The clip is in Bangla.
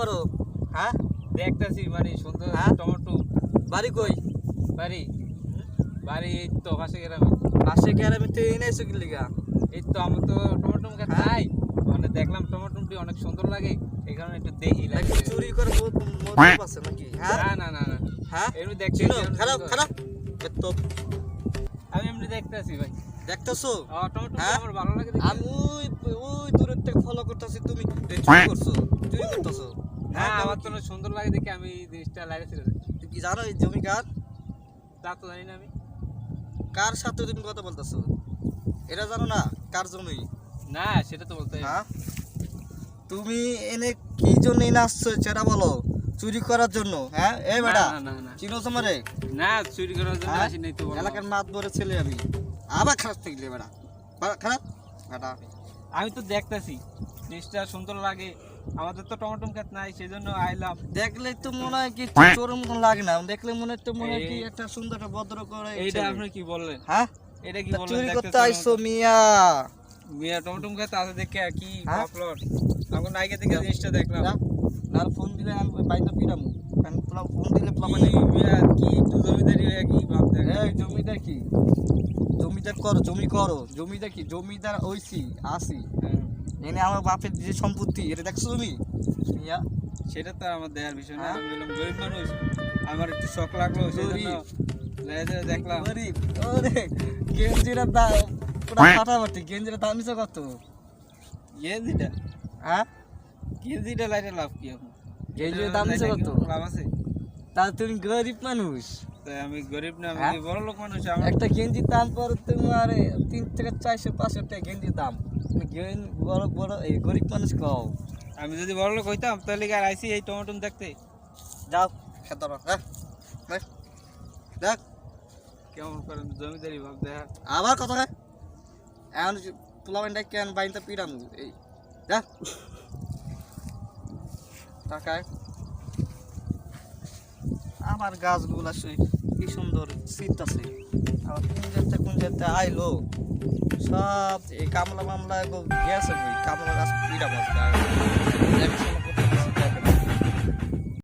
করো? হ্যাঁ দেখতেছি মানে সুন্দর টমেটো। বাড়ি কই? বাড়ি এই তো পাশে গ্রামে। পাশে গ্রামে তো এনেছো কি লিগা? এই তো আমার তো টমেটো গাছ নাই, মানে দেখলাম টমেটোটি অনেক সুন্দর লাগে, এই কারণে একটু দেখি নাকি চুরি করে মতলব আছে নাকি? হ্যাঁ না না না না, হ্যাঁ এমনি দেখছি। খারাপ খারাপ তো আমি এমনি দেখতেছি ভাই। দেখতেছো? টমেটো আমার ভালো লাগে। আমি ওই দূরের থেকে ফলো করতেছি, তুমি চুরি করছো, চুরি করতেছো। হ্যাঁ আমার তো সুন্দর লাগে দেখে আমি জিনিসটা লাগাইছি। তুমি কি জানো এই জমি কার? তা তো জানি না আমি। কার সাথে তুমি কথা বলতেছো? এটা জানো না কার জমি? না সেটা তো বলতে। হ্যাঁ তুমি এনে কি জন্য এনে আসছো সেটা বলো। চুরি করার জন্য? হ্যাঁ এই বেটা চিনো তোমারে? না চুরি করার জন্য আসি নাই তো। এলাকার মাত বরে ছেলে আমি, আবার খারাপ থাকলে বেটা খারাপ বেটা। আমি তো দেখতেছি জিনিসটা সুন্দর লাগে, আমাদের তো টমেটো গাছ নাই সেজন্য আইলাম। দেখলে তো মনে হয় কি চোরের মতন লাগে না, দেখলে মনে তো মনে হয় কি একটা সুন্দর একটা ভদ্র করে। এইটা আপনি কি বললেন? হ্যাঁ এটা কি বললেন? চুরি করতে আইছো মিয়া? মিয়া টমেটো গাছ আছে দেখে কি ভাবলট এখন নাইকে থেকে জিনিসটা দেখলাম। না ফোন দিলে আমি বাইরে পিরামু, ফোন দিলে মিয়া কি একটু জমিদারি হয়ে কি ভাব দেখ। এই জমিদার কি? জমিদার করো, জমি করো। জমিদার কি? জমিদার হইছি আসি এনে আমার বাপের যে সম্পত্তি এটা দেখছো তুমি মিয়া? সেটা তো আমার দেখার বিষয় না, আমি বললাম গরিব মানুষ, আমার একটু শখ লাগলো সেজন্য দেখলাম। গরিব ওরে গেঞ্জিরা দাম পুরো ফাটাফাটি। গেঞ্জিরা দাম নিছো কত? গেঞ্জিটা? হ্যাঁ গেঞ্জিটা লাইটে লাভ কি এখন? গেঞ্জির দাম নিছো কত? লাভ আছে? তা তুমি গরিব মানুষ। তাই আমি গরিব না, আমি বড় লোক মানুষ। আমার একটা গেঞ্জির দাম পড়ে তোমার 3 থেকে 400-500 টাকা গেঞ্জির দাম। তুমি বড় বড় এই গরিব মানুষ কও। আমি যদি বড় লোক হইতাম তাহলে কি আর আইসি এই টমেটো দেখতে? যাও খেতে দেখ কেমন করেন জমিদারি ভাব দেখা। আবার কথা খায় এখন পোলাবেনটা কেন বাইনটা পিড়াম এই দেখ টাকায় আমার গাছগুলা কি সুন্দর শীত আছে। আবার কোন যেতে আইলো সব এই কামলা মামলা গেছে, কামলা গাছ পিড়াম